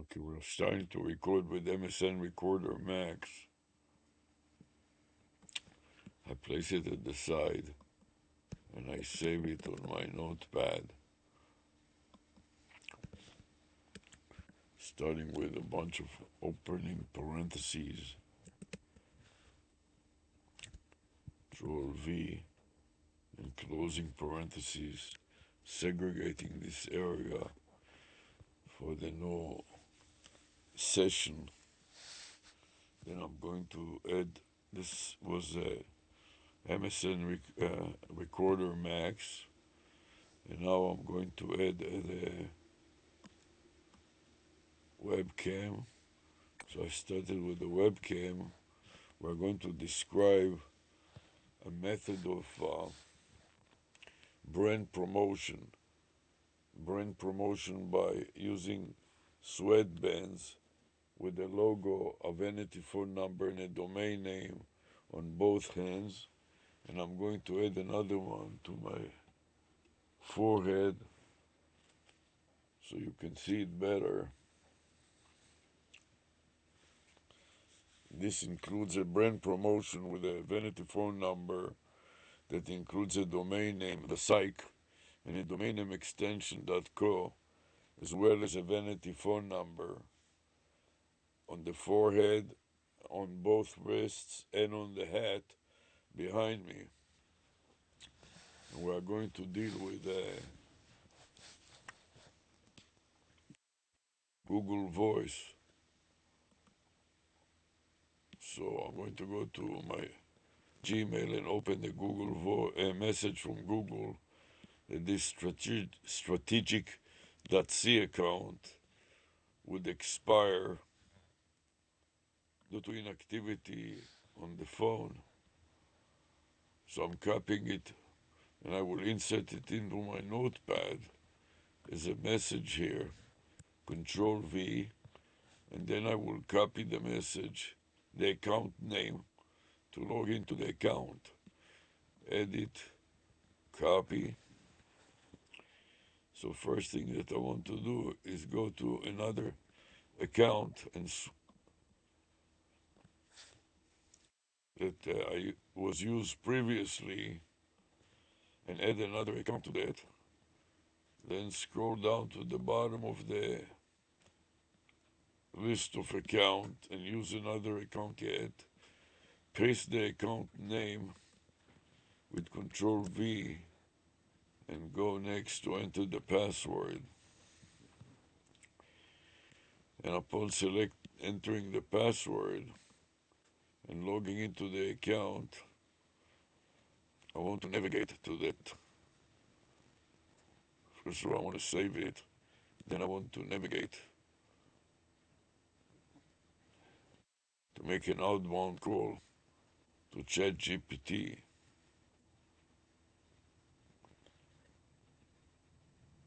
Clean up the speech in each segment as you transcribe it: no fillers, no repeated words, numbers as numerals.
Okay, we're starting to record with MSN Recorder Max. I place it at the side and I save it on my notepad, starting with a bunch of opening parentheses, Control V, and closing parentheses, segregating this area for the no session. Then I'm going to add, this was a Recorder Max, and now I'm going to add the webcam. So I started with the webcam. We're going to describe a method of brand promotion by using sweatbands with the logo, a vanity phone number, and a domain name on both hands. And I'm going to add another one to my forehead so you can see it better. This includes a brand promotion with a vanity phone number that includes a domain name, the psych, and a domain name extension .co, as well as a vanity phone number on the forehead, on both wrists, and on the hat behind me. And we are going to deal with Google Voice. So I'm going to go to my Gmail and open the message from Google that this strategic.c account would expire due to inactivity on the phone. So I'm copying it and I will insert it into my notepad as a message here, Control V, and then I will copy the message, the account name, to log into the account. Edit, copy. So first thing that I want to do is go to another account and that I was used previously and add another account to that. Then scroll down to the bottom of the list of account and use another account yet. Paste the account name with Control V and go next to enter the password. And upon select entering the password and logging into the account, I want to navigate to that. First of all, I want to save it. Then I want to navigate to make an outbound call to ChatGPT.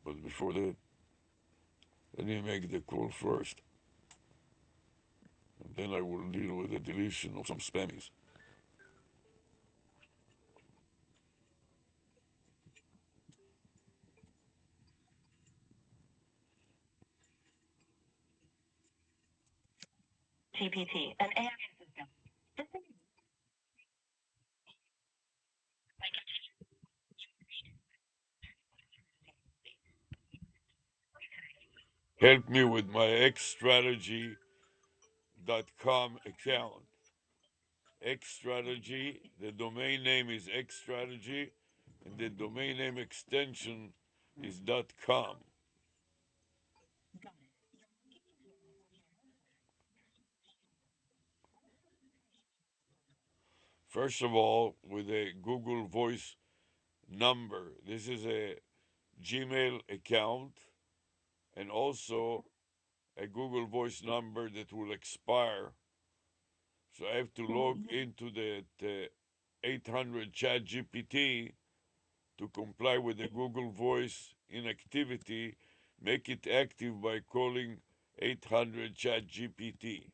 But before that, let me make the call first. And then I will deal with the deletion of some spammies. GPT, an AI system. Help me with my xstrategy.com account. Xstrategy, the domain name is xstrategy, and the domain name extension is .com. First of all, with a Google Voice number. This is a Gmail account and also a Google Voice number that will expire. So I have to log into the 800 Chat GPT to comply with the Google Voice inactivity, make it active by calling 800 Chat GPT.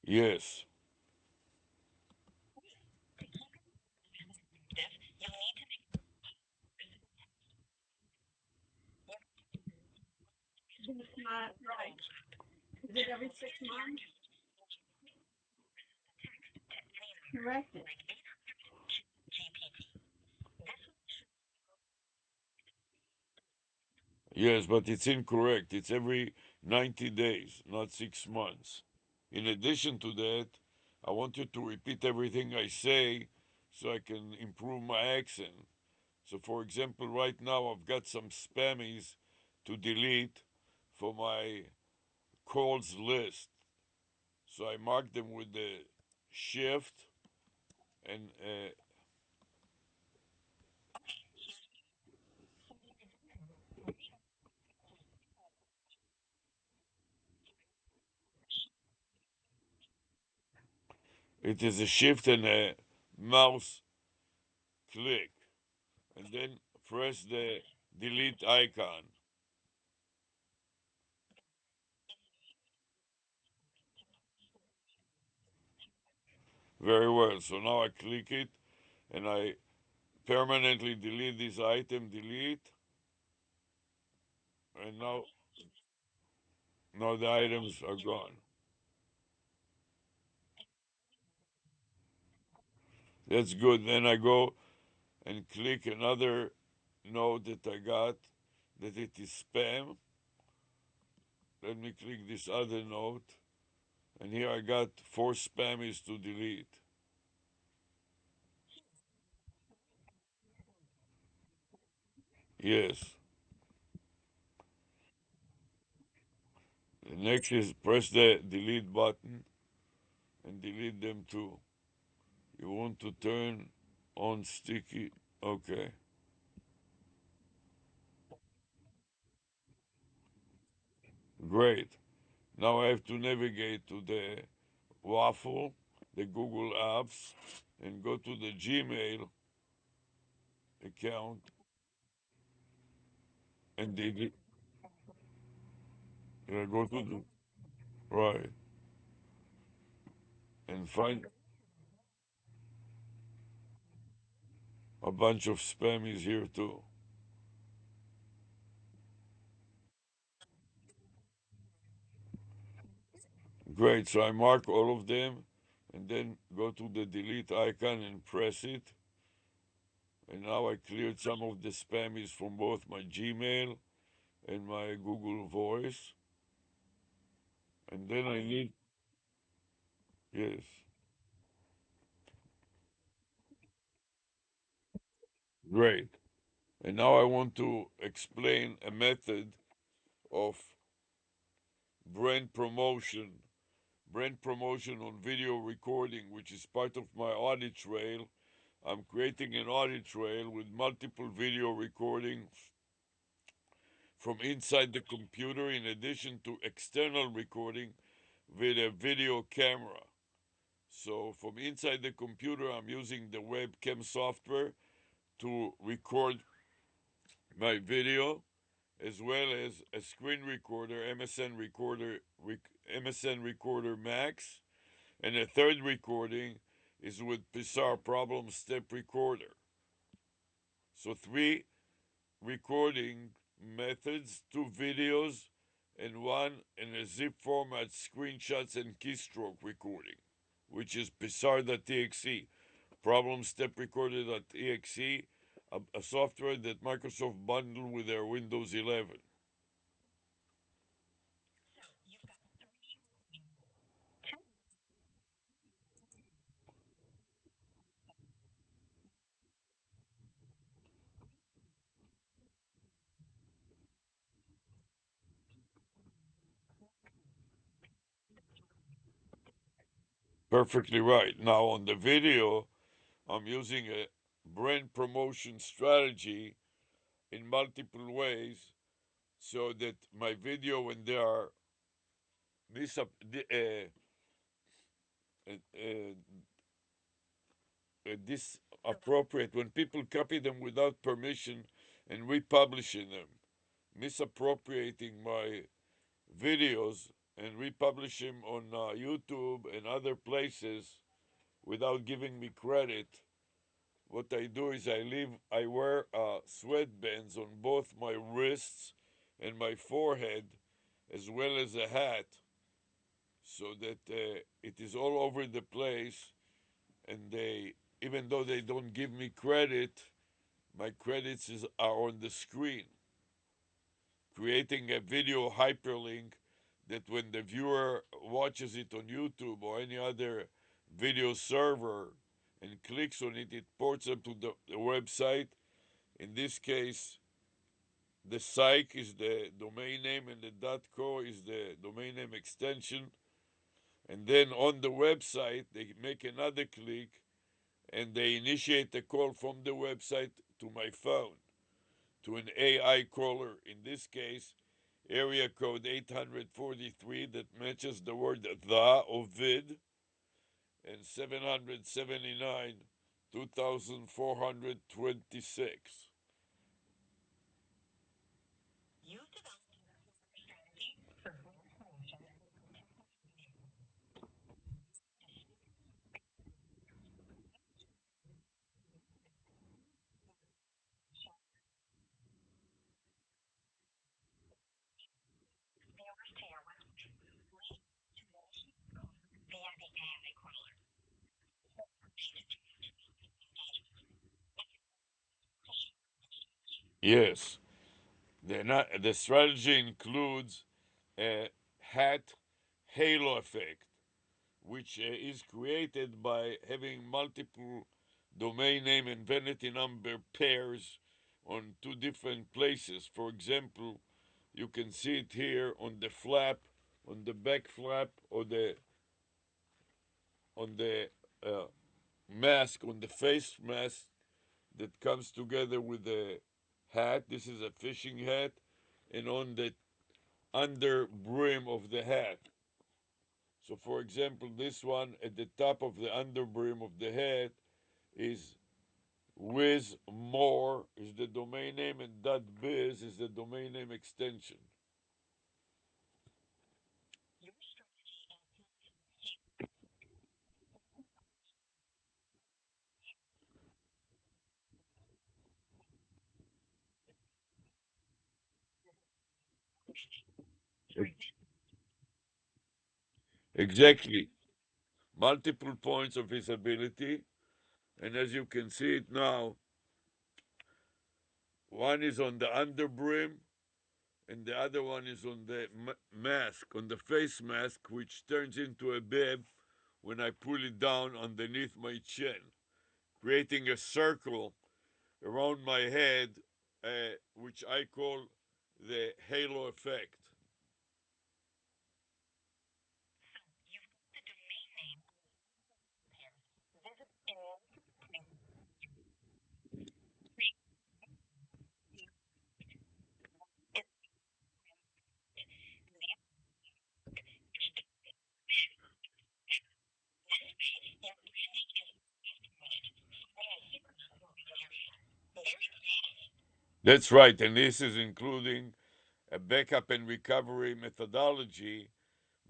Yes. Yes, but it's incorrect. It's every 90 days, not 6 months. In addition to that, I want you to repeat everything I say so I can improve my accent. So, for example, right now I've got some spammies to delete for my calls list. So I mark them with the shift and it is a shift and a mouse click. And then press the delete icon. Very well. So now I click it and I permanently delete this item, delete, and now the items are gone. That's good. Then I go and click another note that I got that it is spam. Let me click this other note. And here I got four spammies to delete. Yes. The next is press the delete button and delete them too. You want to turn on sticky. Okay. Great. Now I have to navigate to the Waffle, the Google Apps, and go to the Gmail account and go to the right and find a bunch of spammies here too. Great. So I mark all of them and then go to the delete icon and press it. And now I cleared some of the spammies from both my Gmail and my Google Voice. And then I need, yes, great. And now I want to explain a method of brand promotion, brand promotion on video recording, which is part of my audit trail. I'm creating an audit trail with multiple video recordings from inside the computer, in addition to external recording with a video camera. So, from inside the computer, I'm using the webcam software to record my video, as well as a screen recorder, MSN Recorder Max, and a third recording is with Pixar Problem Step Recorder. So three recording methods, two videos, and one in a zip format screenshots and keystroke recording, which is Pixar.exe, Problem Step Recorder.exe, a software that Microsoft bundled with their Windows 11. Perfectly right. Now, on the video, I'm using a brand promotion strategy in multiple ways so that my video, when they are mis- uh, disappropriate, when people copy them without permission and republishing them, misappropriating my videos, and republish him on YouTube and other places without giving me credit, what I do is I wear sweatbands on both my wrists and my forehead, as well as a hat, so that it is all over the place. And even though they don't give me credit, my are on the screen, creating a video hyperlink that when the viewer watches it on YouTube or any other video server and clicks on it, it ports them to the website. In this case, the psych is the domain name and the .co is the domain name extension. And then on the website, they make another click and they initiate a call from the website to my phone, to an AI caller. In this case, area code 843 that matches the word the or vid, and 779 2426. Yes, the strategy includes a hat halo effect, which is created by having multiple domain name and vanity number pairs on two different places. For example, you can see it here on the flap, on the back flap, or the on the uh, mask, on the face mask that comes together with the hat. This is a fishing hat, and on the under brim of the hat. So, for example, this one at the top of the under brim of the hat is Wiz More is the domain name, and .biz is the domain name extension. Exactly. Multiple points of visibility, and as you can see it now, one is on the under brim, and the other one is on the mask, on the face mask, which turns into a bib when I pull it down underneath my chin, creating a circle around my head, which I call the halo effect. That's right, and this is including a backup and recovery methodology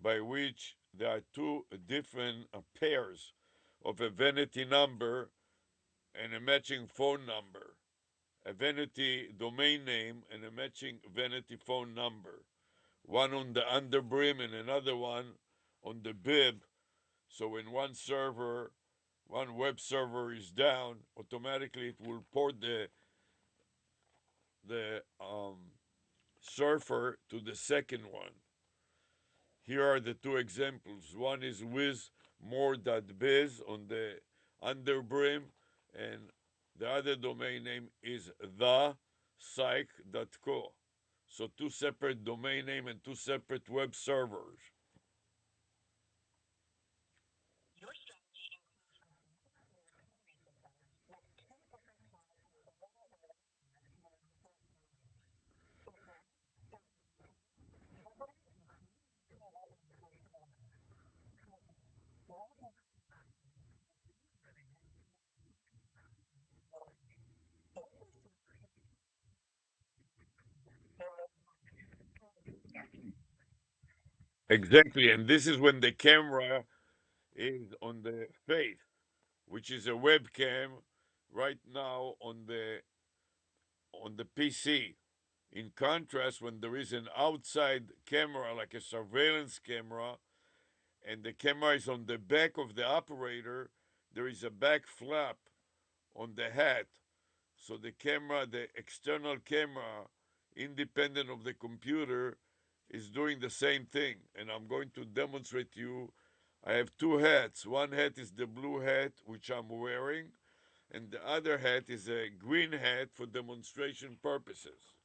by which there are two different pairs of a vanity number and a matching phone number, a vanity domain name and a matching vanity phone number, one on the underbrim and another one on the bib. So when one web server is down, automatically it will port the surfer to the second one. Here are the two examples. One is with more.biz on the underbrim, and the other domain name is the psych.co. So two separate domain name and two separate web servers. Exactly, and this is when the camera is on the face, which is a webcam right now on the PC. In contrast, when there is an outside camera, like a surveillance camera, and the camera is on the back of the operator, there is a back flap on the hat. So the camera, the external camera, independent of the computer, is doing the same thing. And I'm going to demonstrate to you. I have two hats. One hat is the blue hat, which I'm wearing, and the other hat is a green hat for demonstration purposes.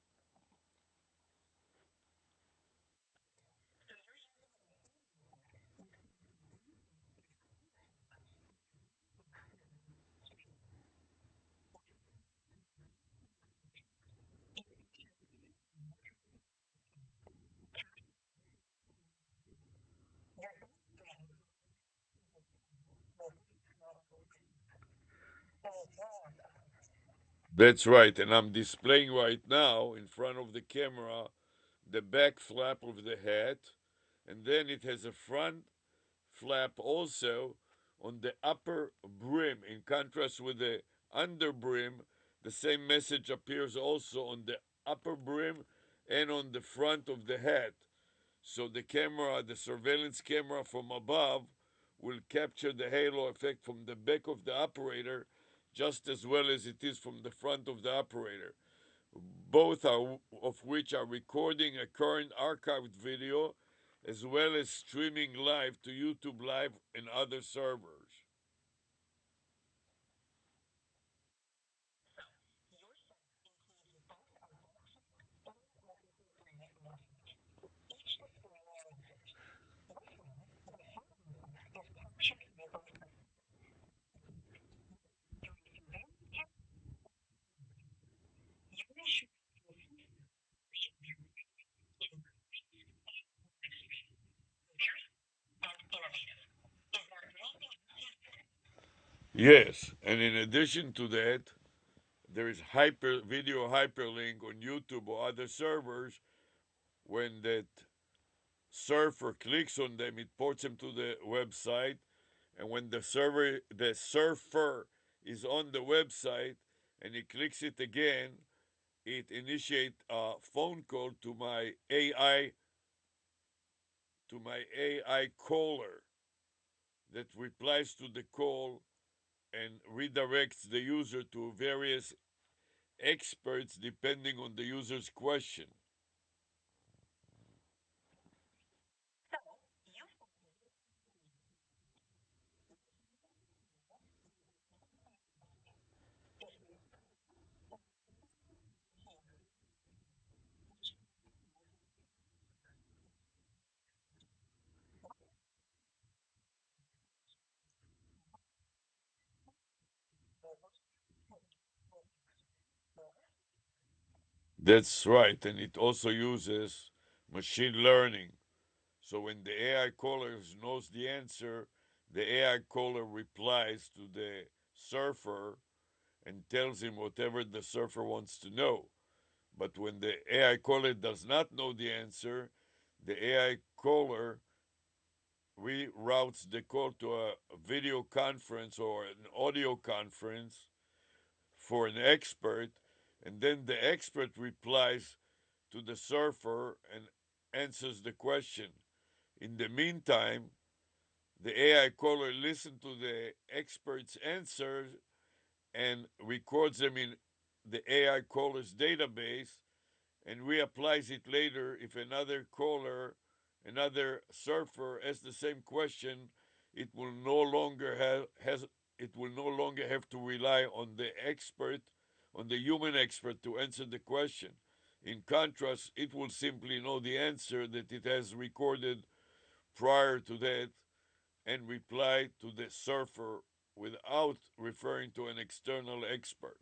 That's right, and I'm displaying right now in front of the camera the back flap of the hat, and then it has a front flap also on the upper brim. In contrast with the under brim, the same message appears also on the upper brim and on the front of the hat. So the camera, the surveillance camera from above, will capture the halo effect from the back of the operator just as well as it is from the front of the operator. Both of which are recording a current archived video as well as streaming live to YouTube Live and other servers. Yes, and in addition to that, there is video hyperlink on YouTube or other servers. When that surfer clicks on them, it ports them to the website, and when the surfer is on the website and he clicks it again, it initiates a phone call to my AI caller that replies to the call and redirects the user to various experts depending on the user's question. That's right, and it also uses machine learning. So when the AI caller knows the answer, the AI caller replies to the surfer and tells him whatever the surfer wants to know. But when the AI caller does not know the answer, the AI caller reroutes the call to a video conference or an audio conference for an expert, and then the expert replies to the surfer and answers the question. In the meantime, the AI caller listens to the expert's answers and records them in the AI caller's database and reapplies it later if another caller, another surfer asks the same question. It will no longer have to rely on the expert, on the human expert to answer the question. In contrast, it will simply know the answer that it has recorded prior to that and reply to the surfer without referring to an external expert.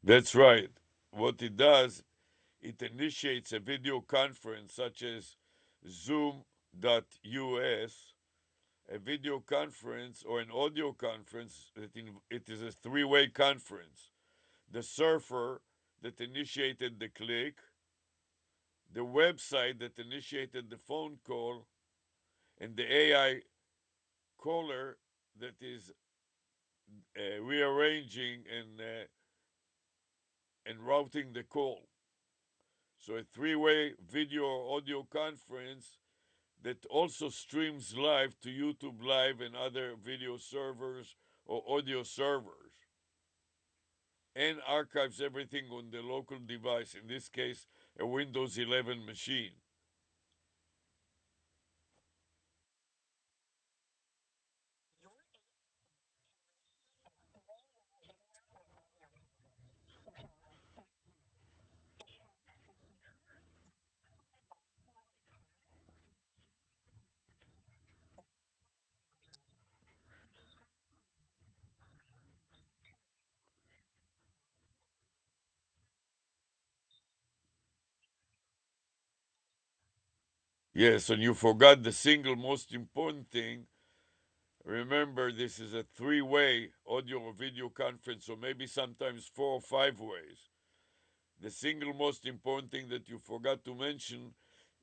That's right. What it does, it initiates a video conference such as Zoom.us, a video conference or an audio conference. It is a three-way conference. The surfer that initiated the click, the website that initiated the phone call, and the AI caller that is rearranging and routing the call. So a three-way video or audio conference that also streams live to YouTube Live and other video servers or audio servers, and archives everything on the local device, in this case, a Windows 11 machine. Yes, and you forgot the single most important thing. Remember, this is a three-way audio or video conference, or maybe sometimes four or five ways. The single most important thing that you forgot to mention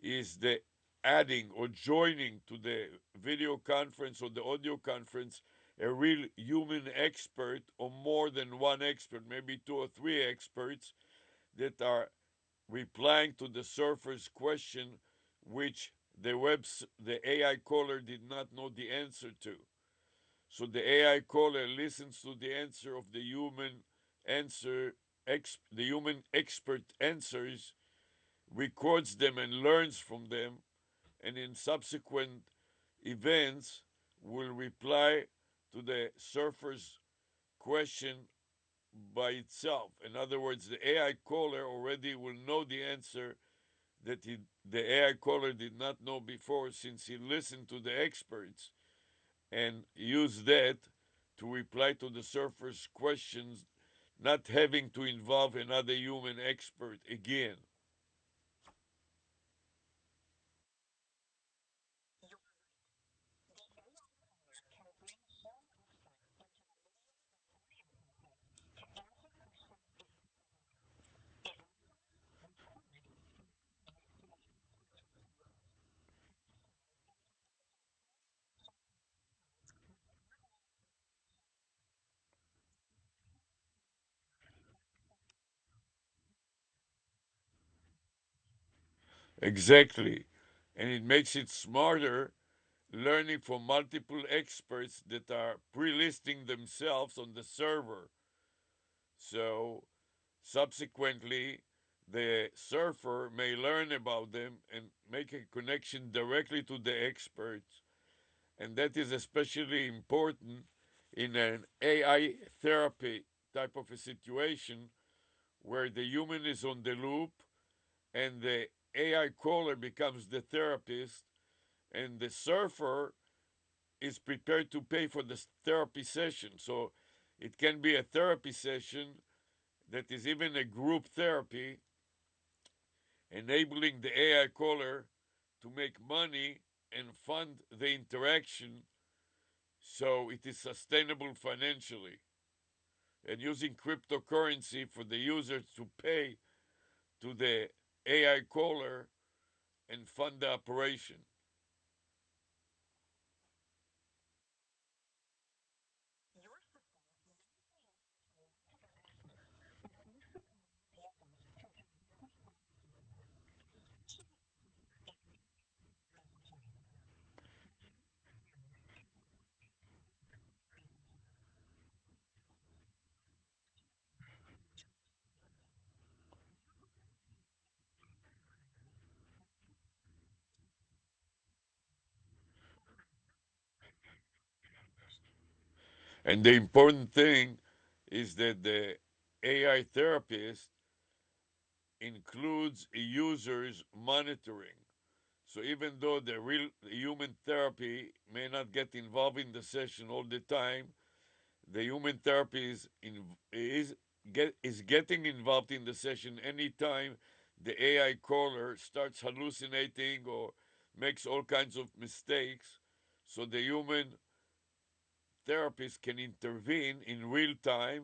is the adding or joining to the video conference or the audio conference a real human expert or more than one expert, maybe two or three experts that are replying to the surfer's question, which the AI caller did not know the answer to. So the AI caller listens to the answer of the human answer, the human expert answers, records them and learns from them, and in subsequent events will reply to the surfer's question by itself. In other words, the AI caller already will know the answer that the AI caller did not know before, since he listened to the experts and used that to reply to the surfer's questions, not having to involve another human expert again. Exactly. And it makes it smarter, learning from multiple experts that are pre-listing themselves on the server. So subsequently, the surfer may learn about them and make a connection directly to the experts. And that is especially important in an AI therapy type of a situation where the human is on the loop and the AI caller becomes the therapist, and the surfer is prepared to pay for the therapy session. So it can be a therapy session that is even a group therapy, enabling the AI caller to make money and fund the interaction so it is sustainable financially, and using cryptocurrency for the users to pay to the AI caller and fund the operation. And the important thing is that the AI therapist includes a user's monitoring. So even though the real human therapy may not get involved in the session all the time, the human therapy is is getting involved in the session anytime the AI caller starts hallucinating or makes all kinds of mistakes, so the human therapist can intervene in real time,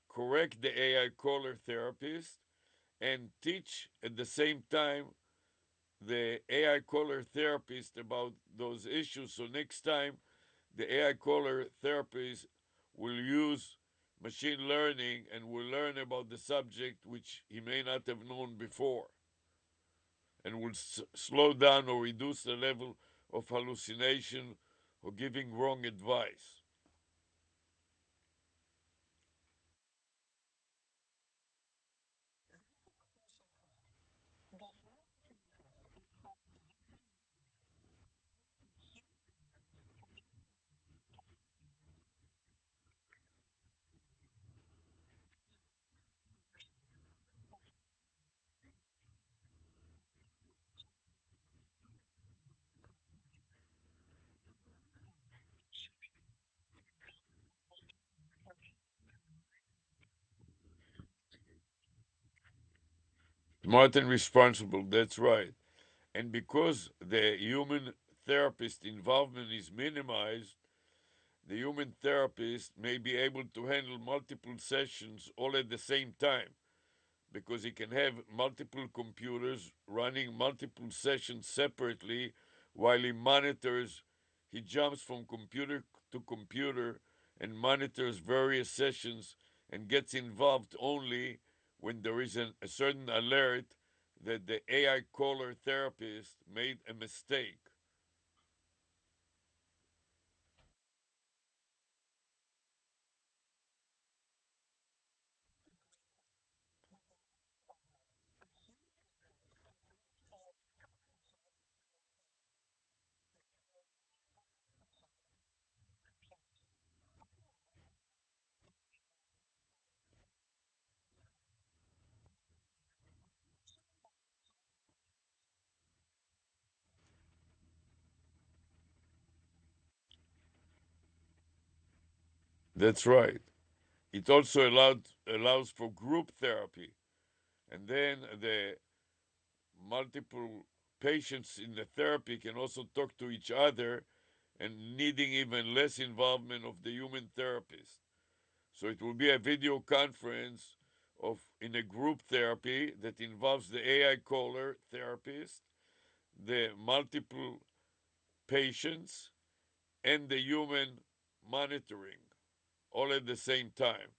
correct the AI caller therapist, and teach at the same time the AI caller therapist about those issues. So next time the AI caller therapist will use machine learning and will learn about the subject which he may not have known before, and will slow down or reduce the level of hallucination or giving wrong advice. Smart and responsible, that's right. And because the human therapist involvement is minimized, the human therapist may be able to handle multiple sessions all at the same time because he can have multiple computers running multiple sessions separately while he jumps from computer to computer and monitors various sessions and gets involved only when there is a certain alert that the AI caller therapist made a mistake. That's right. It also allows for group therapy, and then the multiple patients in the therapy can also talk to each other and needing even less involvement of the human therapist. So it will be a video conference of in a group therapy that involves the AI caller therapist, the multiple patients, and the human monitoring all at the same time.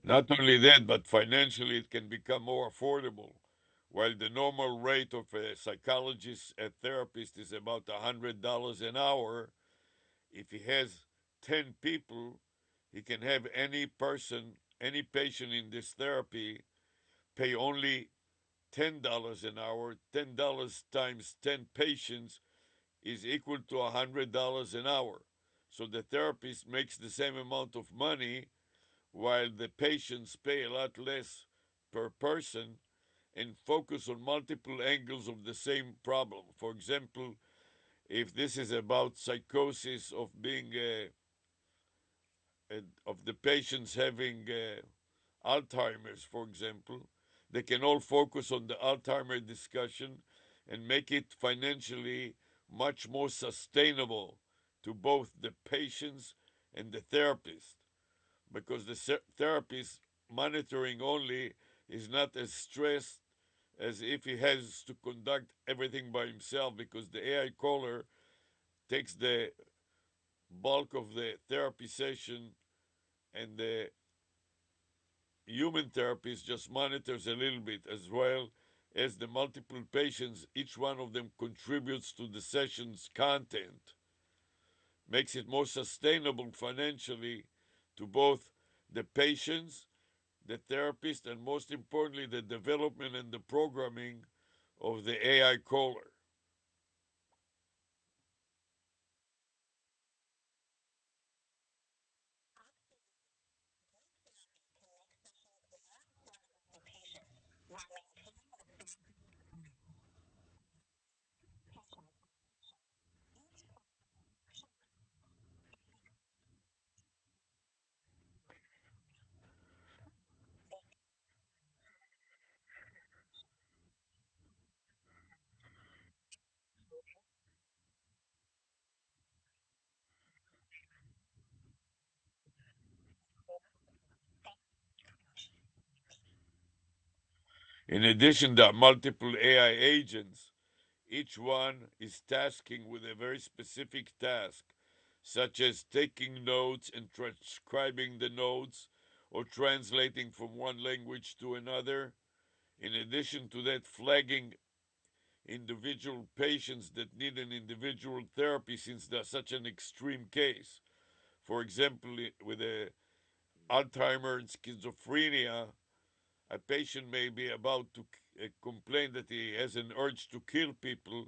Not only that, but financially it can become more affordable. While the normal rate of a psychologist and therapist is about $100 an hour, if he has 10 people, he can have any patient in this therapy pay only $10 an hour. $10 times 10 patients is equal to $100 an hour. So the therapist makes the same amount of money while the patients pay a lot less per person and focus on multiple angles of the same problem. For example, if this is about psychosis of being of the patients having Alzheimer's, for example, they can all focus on the Alzheimer discussion and make it financially much more sustainable to both the patients and the therapist because the therapist monitoring only is not as stressed as if he has to conduct everything by himself because the AI caller takes the bulk of the therapy session and the human therapist just monitors a little bit as well as the multiple patients. Each one of them contributes to the session's content. makes it more sustainable financially to both the patients, the therapist, and most importantly, the development and the programming of the AI caller. In addition, there are multiple AI agents. Each one is tasking with a very specific task, such as taking notes and transcribing the notes or translating from one language to another. In addition to that, flagging individual patients that need an individual therapy since they're such an extreme case. For example, with a Alzheimer and schizophrenia, a patient may be about to complain that he has an urge to kill people,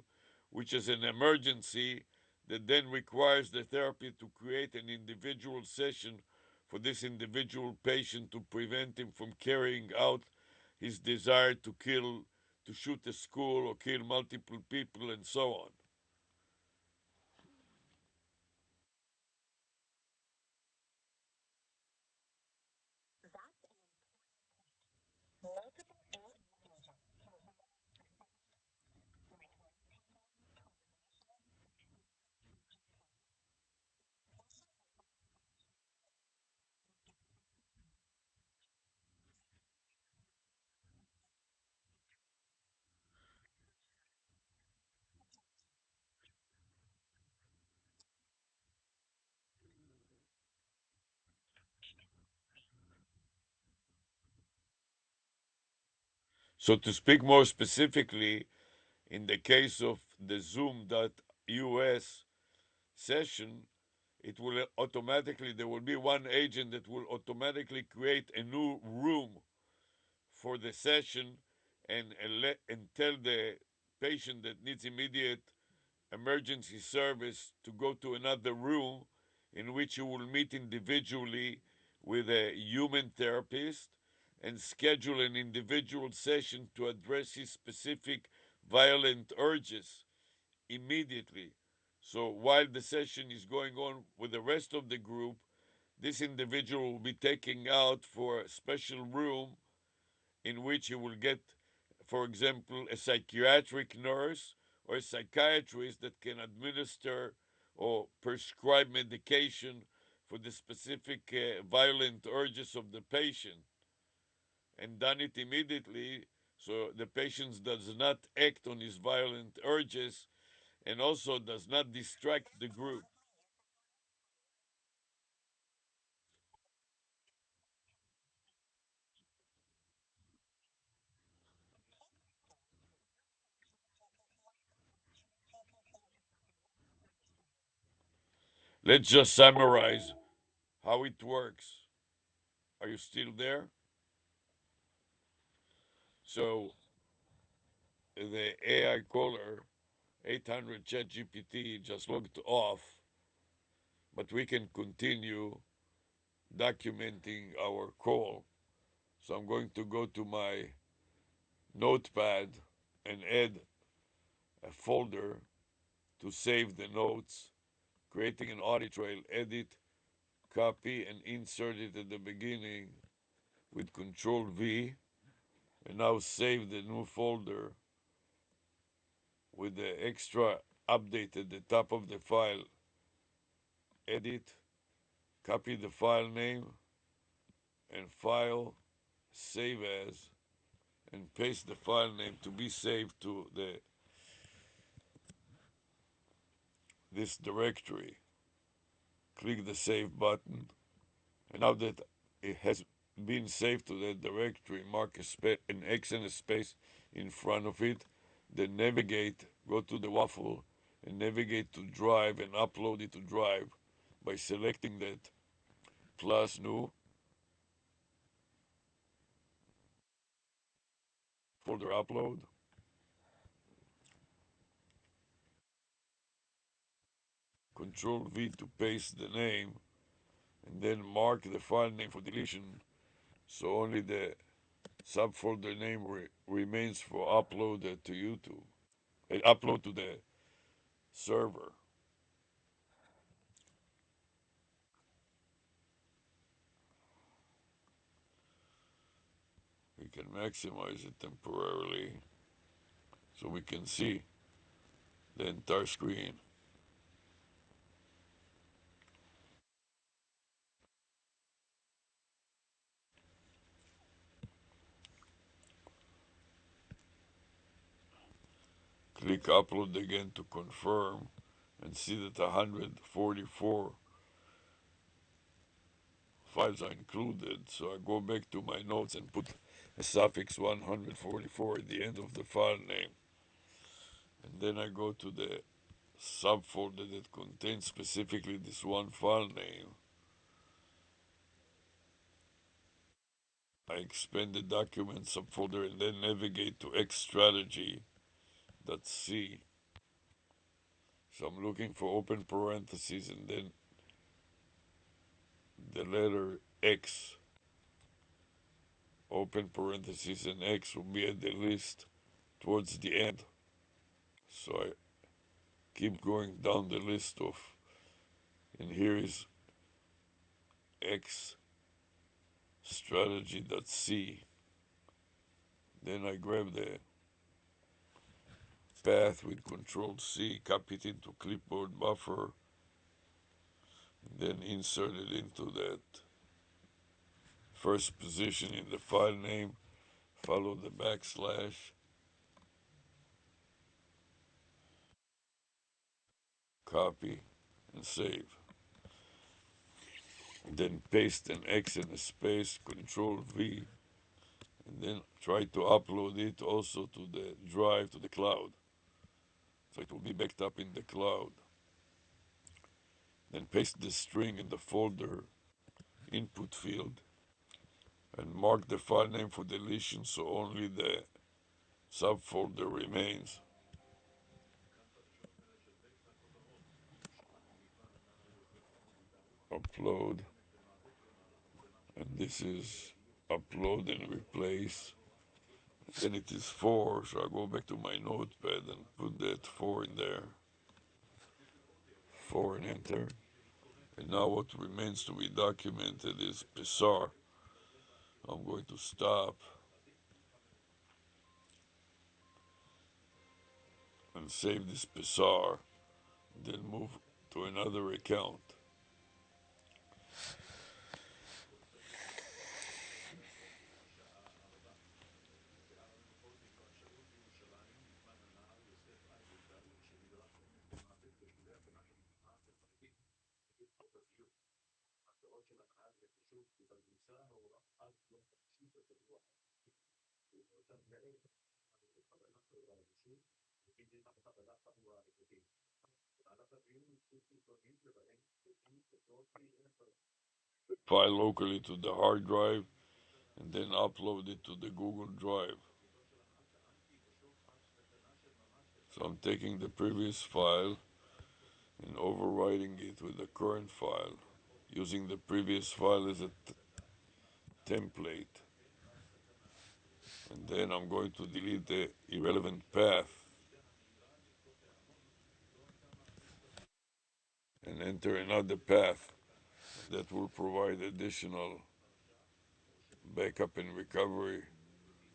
which is an emergency that then requires the therapy to create an individual session for this individual patient to prevent him from carrying out his desire to kill, to shoot a school or kill multiple people, and so on. So, to speak more specifically, in the case of the Zoom.us session, it will automatically, there will be one agent that will automatically create a new room for the session and tell the patient that needs immediate emergency service to go to another room in which you will meet individually with a human therapist and schedule an individual session to address his specific violent urges immediately. So while the session is going on with the rest of the group, this individual will be taken out for a special room in which he will get, for example, a psychiatric nurse or a psychiatrist that can administer or prescribe medication for the specific violent urges of the patient and done it immediately so the patient does not act on his violent urges and also does not distract the group. Let's just summarize how it works. Are you still there? So the AI caller 800 ChatGPT just logged off, but we can continue documenting our call. So I'm going to go to my notepad and add a folder to save the notes, creating an audit trail, edit, copy, and insert it at the beginning with Control V, and now save the new folder with the extra update at the top of the file. Edit, copy the file name and file, save as, and paste the file name to be saved to this directory. Click the save button, and now that it has been saved to that directory, mark an X and a space in front of it, then navigate, go to the waffle, and navigate to Drive and upload it to Drive by selecting that plus new folder upload. Control V to paste the name and then mark the file name for deletion so only the subfolder name remains for upload to YouTube, upload to the server. We can maximize it temporarily so we can see the entire screen. Click upload again to confirm and see that 144 files are included. So I go back to my notes and put a suffix 144 at the end of the file name. And then I go to the subfolder that contains specifically this one file name. I expand the document subfolder and then navigate to X strategy.c. So I'm looking for open parentheses and then the letter X. Open parentheses and X will be at the list towards the end. So I keep going down the list of, and here is X strategy.c. Then I grab the path with Control C, copy it into clipboard buffer, and then insert it into that first position in the file name, follow the backslash, copy, and save. And then paste an X and a space, Control V, and then try to upload it also to the drive, to the cloud. So it will be backed up in the cloud. Then paste the string in the folder input field and mark the file name for deletion so only the subfolder remains. Upload, and this is upload and replace. Then it is 4, so I go back to my notepad and put that 4 in there. 4 and enter. And now what remains to be documented is bizarre. I'm going to stop and save this bizarre, then move to another account. File locally to the hard drive and then upload it to the Google Drive. So I'm taking the previous file and overwriting it with the current file, using the previous file as a template. And then I'm going to delete the irrelevant path and enter another path that will provide additional backup and recovery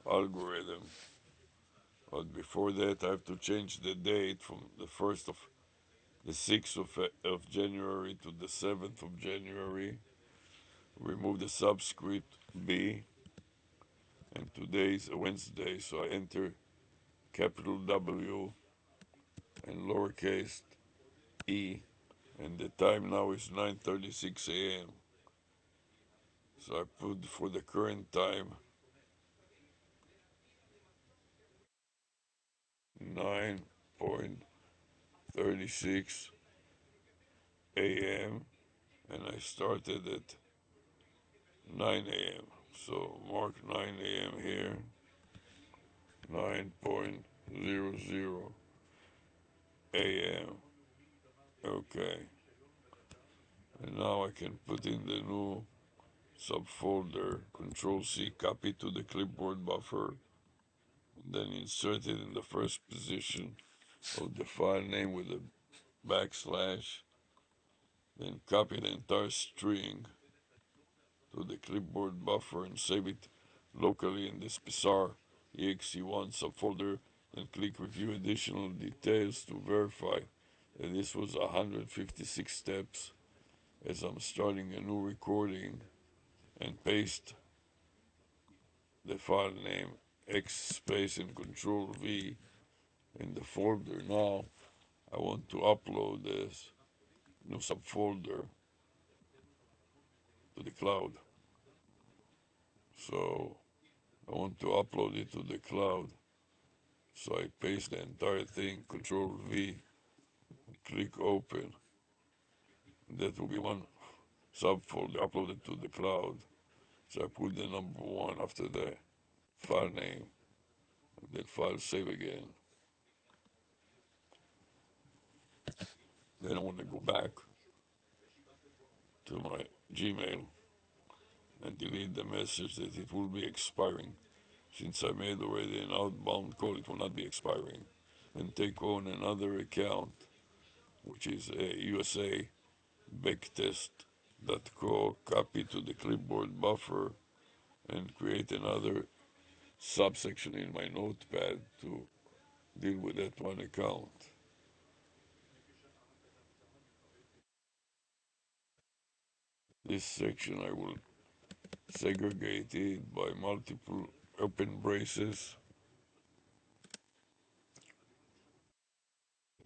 algorithm. But before that, I have to change the date from the 6th of January to the 7th of January. Remove the subscript B, and today is a Wednesday, so I enter capital W and lowercase e, and the time now is 9:36 a.m. So I put for the current time 9:36 9:36 a.m. and I started at 9 a.m. So mark 9 a.m. here, 9:00 a.m. Okay, and now I can put in the new subfolder, Control C, copy to the clipboard buffer, then insert it in the first position of the file name with a backslash, then copy the entire string to the clipboard buffer and save it locally in this bizarre exe1 subfolder, then click review additional details to verify that this was 156 steps as I'm starting a new recording, and paste the file name X space and Control V in the folder. Now I want to upload this new subfolder to the cloud. So I want to upload it to the cloud. So I paste the entire thing, Control V, click open. That will be one subfolder uploaded to the cloud. So I put the number one after the file name, and then file save again. Then I want to go back to my Gmail and delete the message that it will be expiring. Since I made already an outbound call, it will not be expiring. And take on another account, which is a USA backtest.co, copy to the clipboard buffer, and create another subsection in my notepad to deal with that one account. This section I will segregate it by multiple open braces,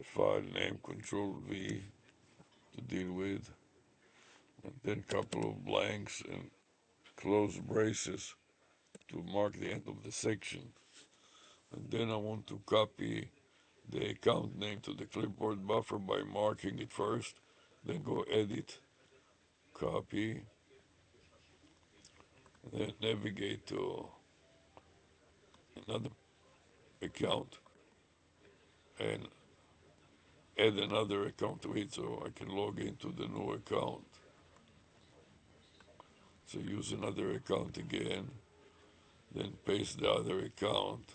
file name Control V to deal with, and then couple of blanks and close braces to mark the end of the section. And then I want to copy the account name to the clipboard buffer by marking it first, then go edit, copy, and then navigate to another account and add another account to it so I can log into the new account. So use another account again, then paste the other account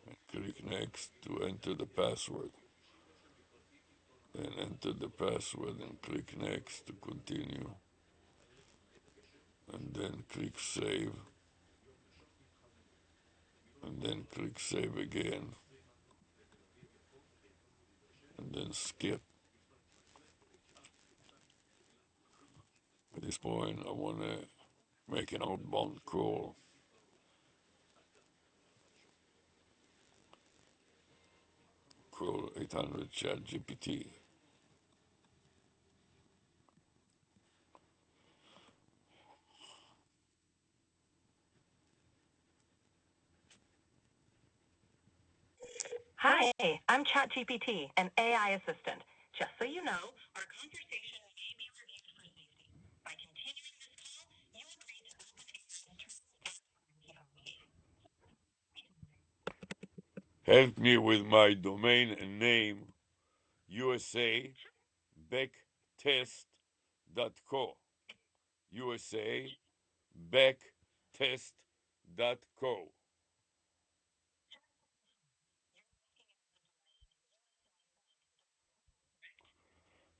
and click next to enter the password. Then enter the password and click next to continue. And then click save. And then click save again. And then skip. At this point, I want to make an outbound call. Call 800 chat GPT. Hi, I'm ChatGPT, an AI assistant. Just so you know, our conversation may be reviewed for safety. By continuing this call, you agree to Help me with my domain name, USA backtest.co. USA backtest.co.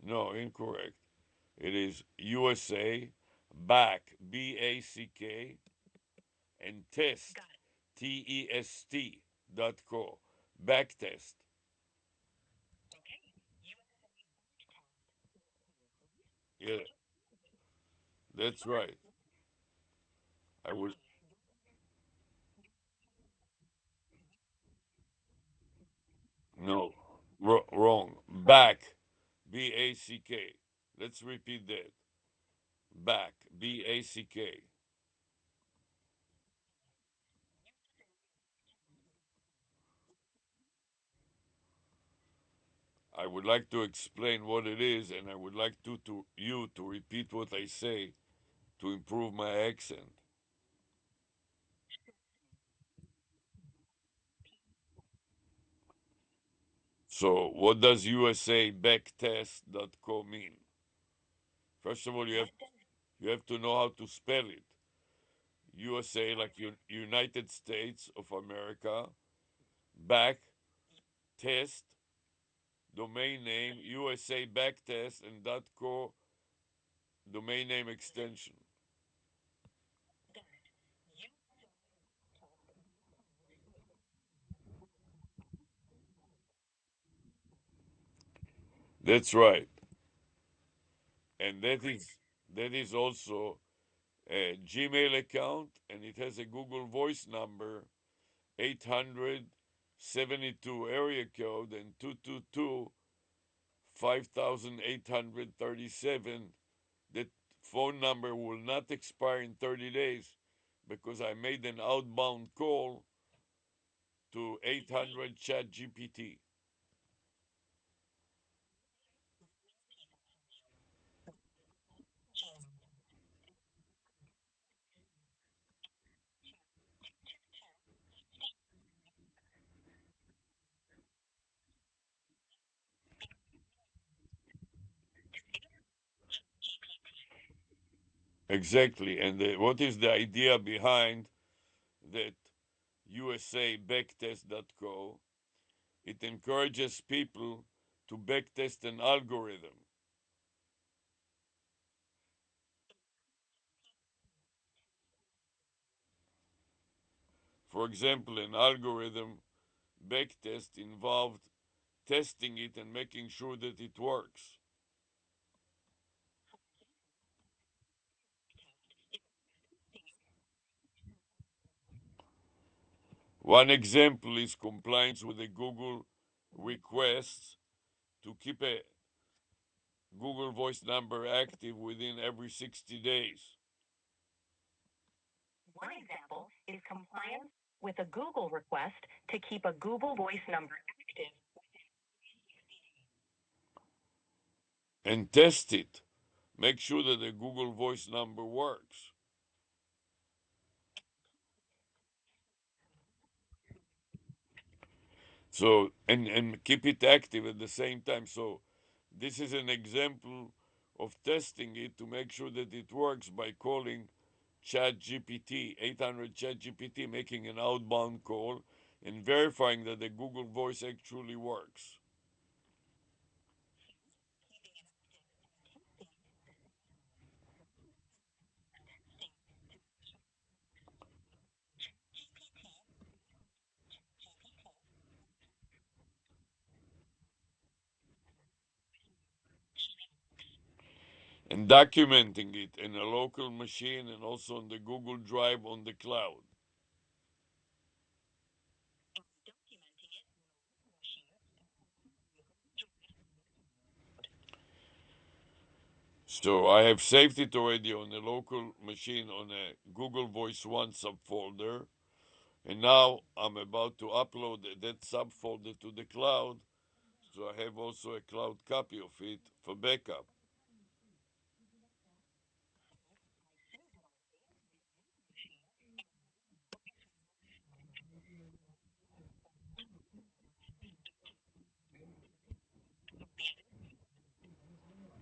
No, incorrect. It is USA back, BACK, and test, TEST.co. Backtest. Yeah, that's right. I was, no, wrong. Back, BACK. Let's repeat that. Back, BACK. I would like to explain what it is, and I would like to you to repeat what I say to improve my accent. So, what does USABacktest.co mean? First of all, you have to know how to spell it. USA, like United States of America, back test, domain name, USA backtest, and .co domain name extension. That's right, and that is also a Gmail account, and it has a Google Voice number 872 area code and 222 5837. That phone number will not expire in 30 days because I made an outbound call to 800 Chat GPT. Exactly. And what is the idea behind that USABacktest.co? It encourages people to backtest an algorithm. For example, an algorithm backtest involved testing it and making sure that it works. One example is compliance with the Google requests to keep a Google Voice number active within every 60 days. One example is compliance with a Google request to keep a Google Voice number active. And test it. Make sure that the Google Voice number works. So and keep it active at the same time. So this is an example of testing it to make sure that it works by calling Chat GPT, 800 Chat GPT, making an outbound call and verifying that the Google Voice actually works. And documenting it in a local machine and also on the Google Drive on the cloud. So I have saved it already on a local machine on a Google Voice One subfolder, and now I'm about to upload that subfolder to the cloud. So I have also a cloud copy of it for backup.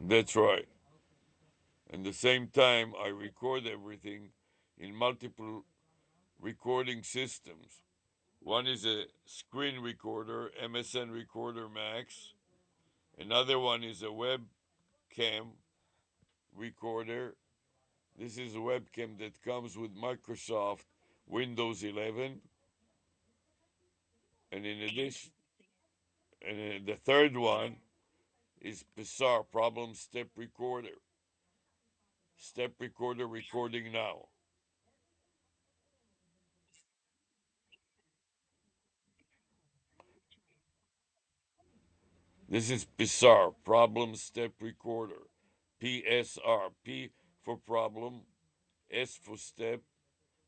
That's right. At the same time, I record everything in multiple recording systems. One is a screen recorder, MSN Recorder Max. Another one is a webcam recorder. This is a webcam that comes with Microsoft Windows 11. And in addition, and the third one is Pissar Problem Step Recorder. Step Recorder recording now. This is Pissar Problem Step Recorder. PSR. P for problem, S for step,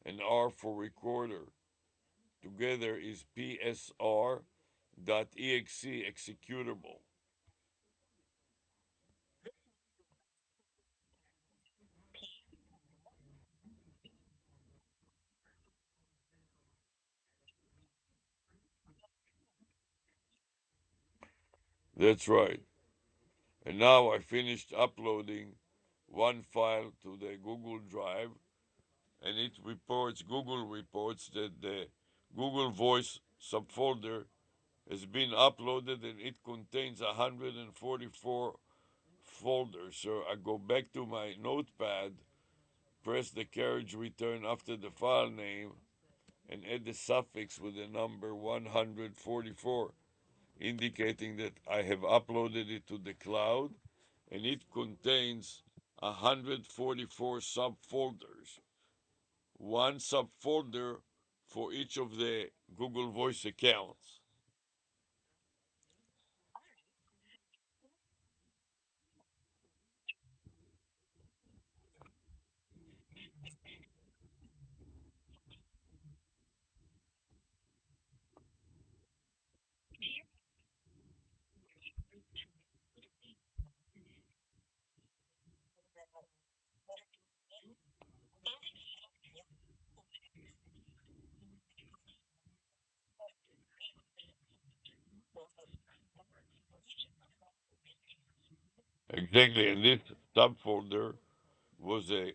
and R for recorder. Together is PSR.exe executable. That's right. And now I finished uploading one file to the Google Drive, and Google reports that the Google Voice subfolder has been uploaded and it contains 144 folders. So I go back to my notepad, press the carriage return after the file name, and add the suffix with the number 144, indicating that I have uploaded it to the cloud and it contains 144 subfolders, one subfolder for each of the Google Voice accounts. Exactly, and this subfolder was a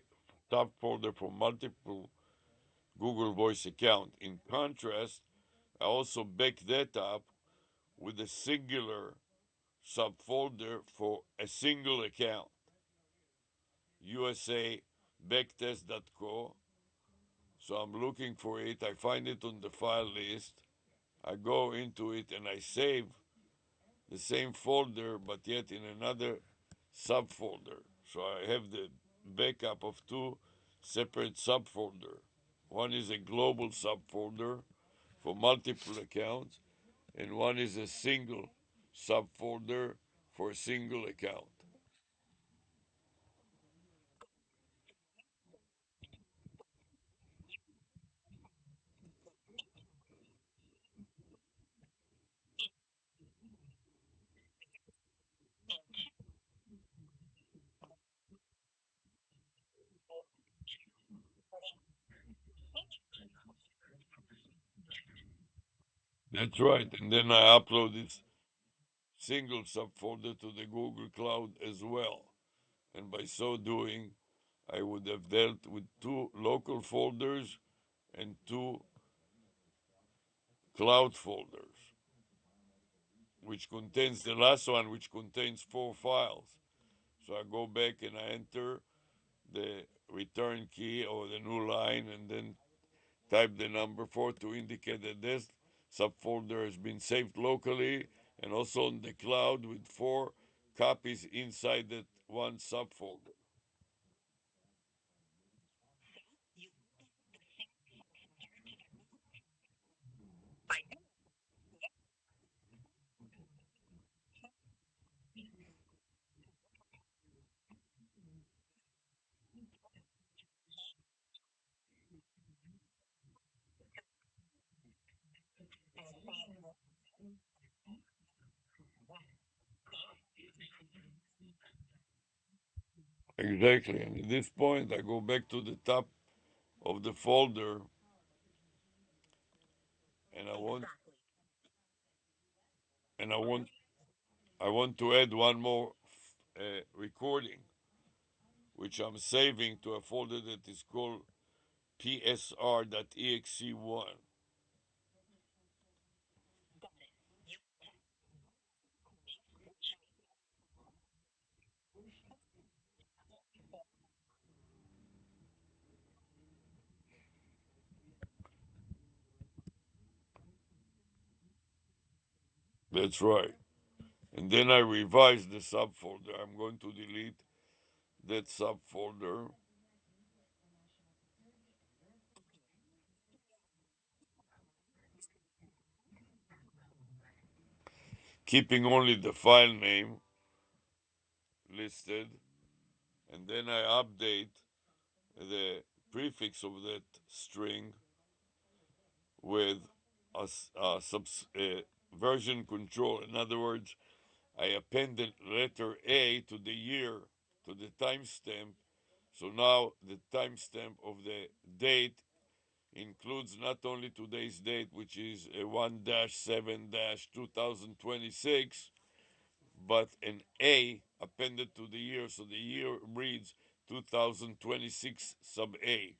subfolder for multiple Google Voice account. In contrast, I also backed that up with a singular subfolder for a single account, USA backtest.co. So I'm looking for it. I find it on the file list. I go into it and I save the same folder, but yet in another subfolder. So I have the backup of two separate subfolder. One is a global subfolder for multiple accounts, and one is a single subfolder for a single account. That's right. And then I upload this single subfolder to the Google Cloud as well. And by so doing, I would have dealt with two local folders and two cloud folders, which contains the last one, which contains four files. So I go back and I enter the return key or the new line and then type the number 4 to indicate that this subfolder has been saved locally and also on the cloud with four copies inside that one subfolder. Exactly. And at this point, I go back to the top of the folder and and I want to add one more recording, which I'm saving to a folder that is called psr.exe1. That's right. And then I revise the subfolder. I'm going to delete that subfolder, keeping only the file name listed, and then I update the prefix of that string with a version control. In other words, I append the letter A to the year, to the timestamp. So now the timestamp of the date includes not only today's date, which is 1 7 2026, but an A appended to the year, so the year reads 2026 sub A.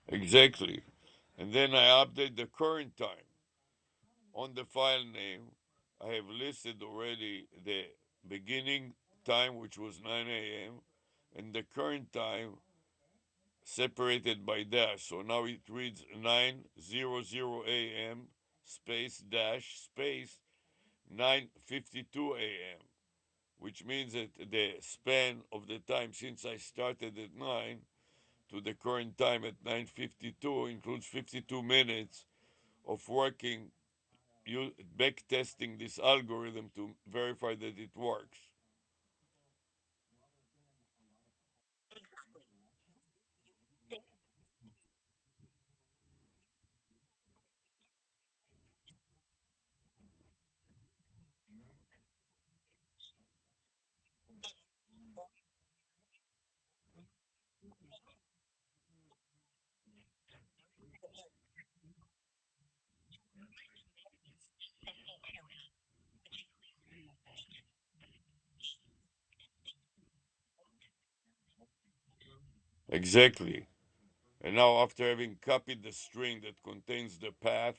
Exactly. And then I update the current time. On the file name, I have listed already the beginning time, which was 9 a.m., and the current time separated by dash. So now it reads 9:00 a.m. space dash space 9:52 a.m., which means that the span of the time since I started at 9 to the current time at 9:52 includes 52 minutes of working, you back testing this algorithm to verify that it works. Exactly. And now, after having copied the string that contains the path,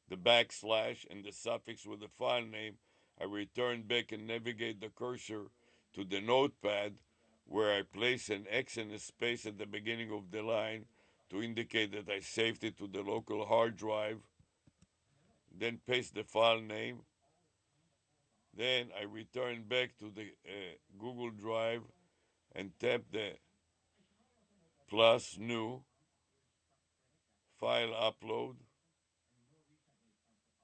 the backslash, and the suffix with the file name, I return back and navigate the cursor to the notepad where I place an X and a space at the beginning of the line to indicate that I saved it to the local hard drive, then paste the file name. Then I return back to the Google Drive and tap the plus new file upload,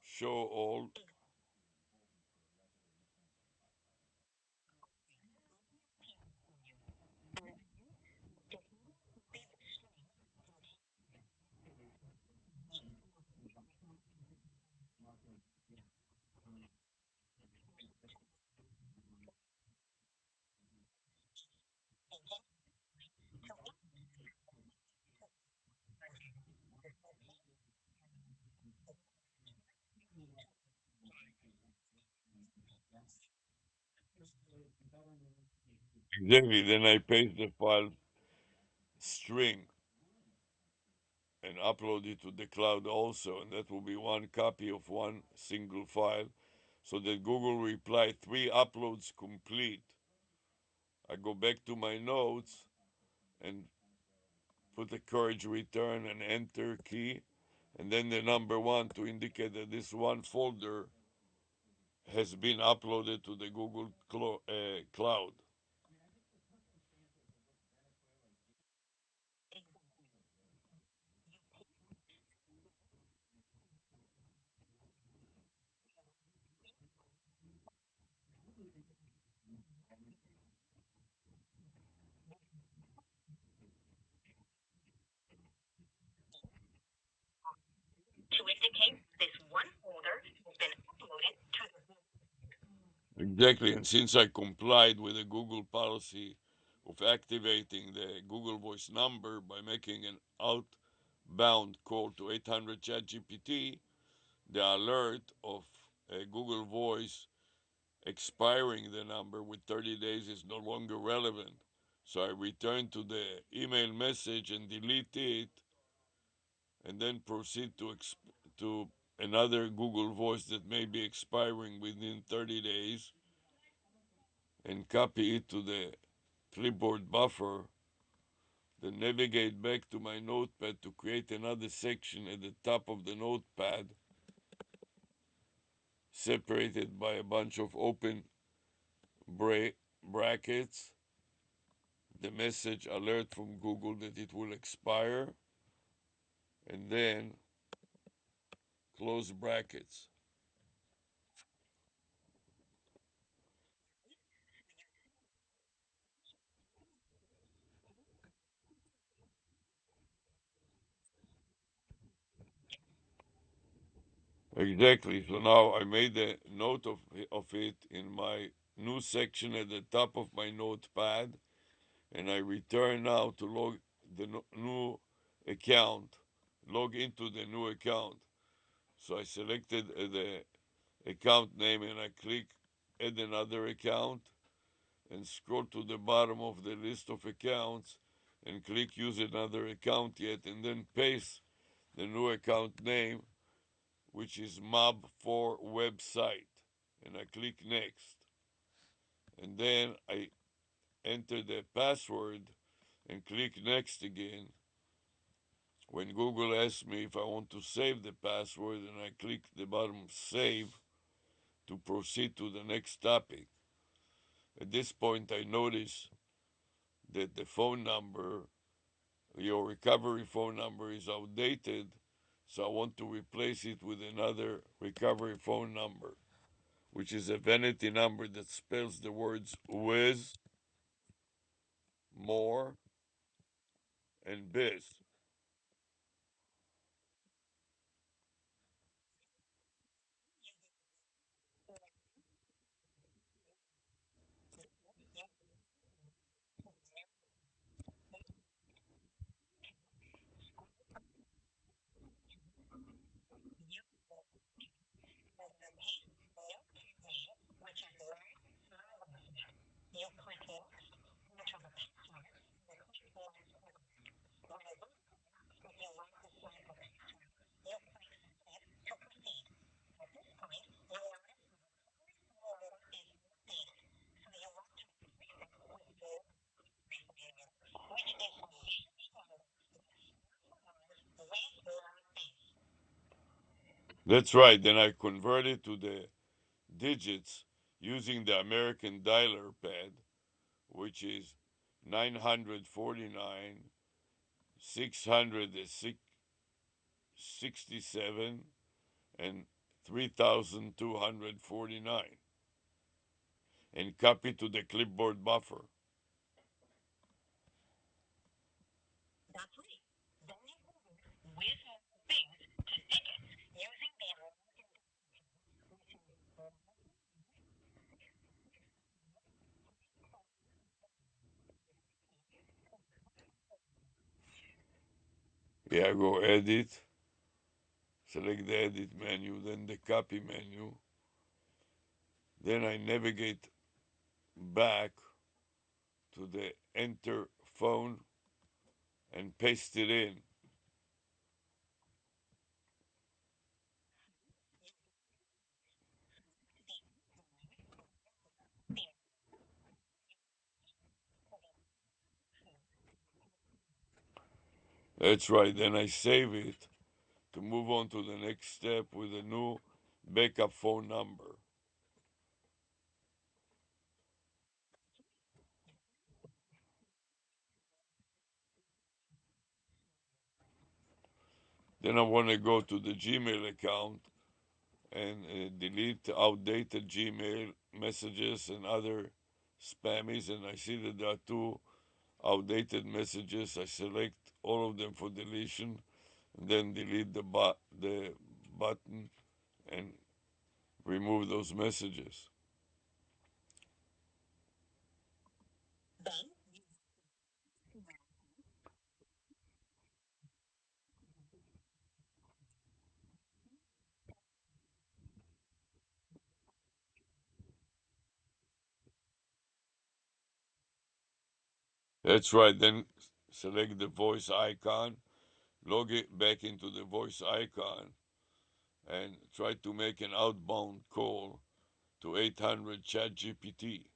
show all. Exactly. Then I paste the file string and upload it to the cloud also, and that will be one copy of one single file, so that Google reply 3 uploads complete. I go back to my notes and put the courage return and enter key, and then the number one to indicate that this one folder has been uploaded to the Google cloud. To indicate this one folder has been uploaded to the Exactly, and since I complied with the Google policy of activating the Google Voice number by making an outbound call to 800 ChatGPT, the alert of Google Voice expiring the number with 30 days is no longer relevant. So I return to the email message and delete it, and then proceed to another Google Voice that may be expiring within 30 days and copy it to the clipboard buffer, then navigate back to my notepad to create another section at the top of the notepad, separated by a bunch of open brackets, the message alert from Google that it will expire, and then close brackets. Exactly. So now I made a note of it in my new section at the top of my notepad, and I return now to log the new account, log into the new account. So I selected the account name and I click add another account and scroll to the bottom of the list of accounts and click use another account yet and then paste the new account name, which is mob4 website, and I click next, and then I enter the password and click next again. When Google asks me if I want to save the password, and I click the bottom save to proceed to the next topic. At this point I notice that the phone number, your recovery phone number, is outdated, so I want to replace it with another recovery phone number, which is a vanity number that spells the words with, more, and biz. That's right. Then I convert it to the digits using the American dialer pad, which is 949, 667, and 3249, and copy to the clipboard buffer. Yeah, go edit, select the edit menu, then the copy menu. Then I navigate back to the enter phone and paste it in. That's right. Then I save it to move on to the next step with a new backup phone number. Then I want to go to the Gmail account and delete outdated Gmail messages and other spammies. And I see that there are two outdated messages. I select all of them for deletion and then delete the button and remove those messages. That's right. Then select the voice icon, log it back into the voice icon, and try to make an outbound call to 800 ChatGPT.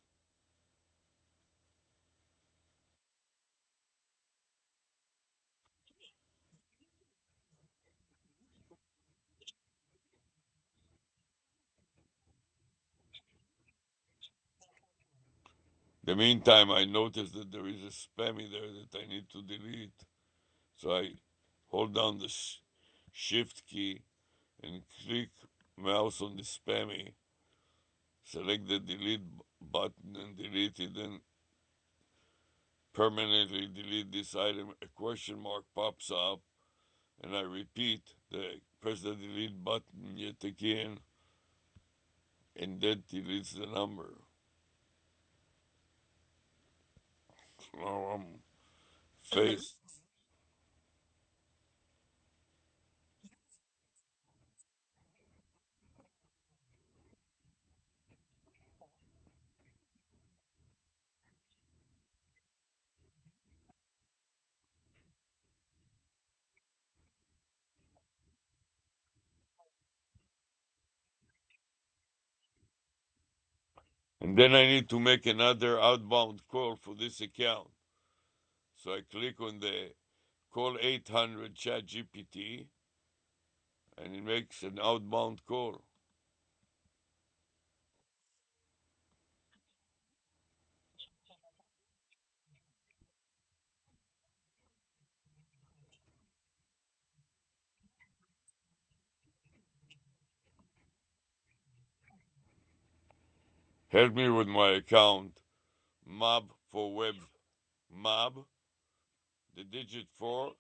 The meantime, I notice that there is a spammy there that I need to delete. So I hold down the shift key and click mouse on the spammy, select the delete button and delete it, then permanently delete this item. A question mark pops up and I repeat the press the delete button yet again, and that deletes the number. So now I'm faced. And then I need to make another outbound call for this account. So I click on the call 800 chat GPT, and it makes an outbound call. Help me with my account. Mob for web. Mob, the digit 4,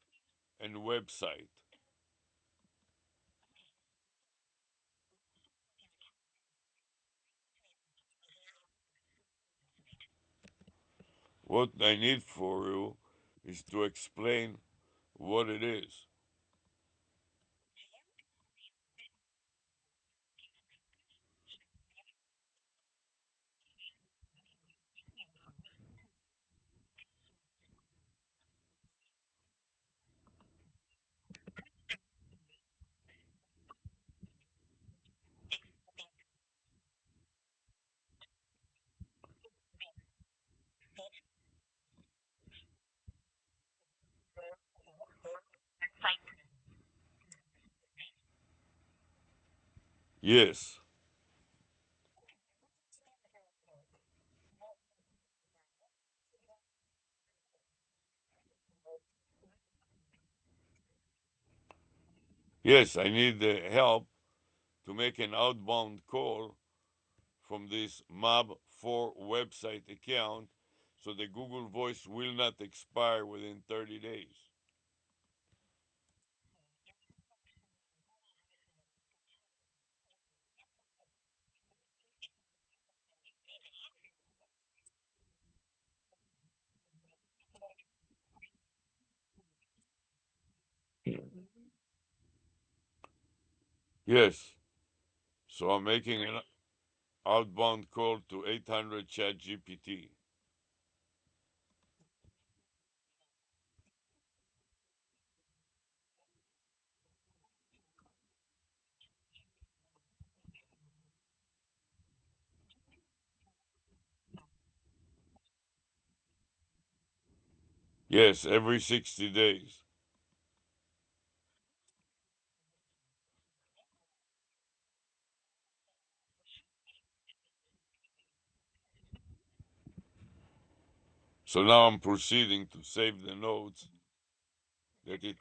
and website. What I need for you is to explain what it is. Yes, yes, I need the help to make an outbound call from this Mob 4 website account so the Google Voice will not expire within 30 days. Yes, so I'm making an outbound call to 800 chat GPT. Yes, every 60 days. So now I'm proceeding to save the notes that it.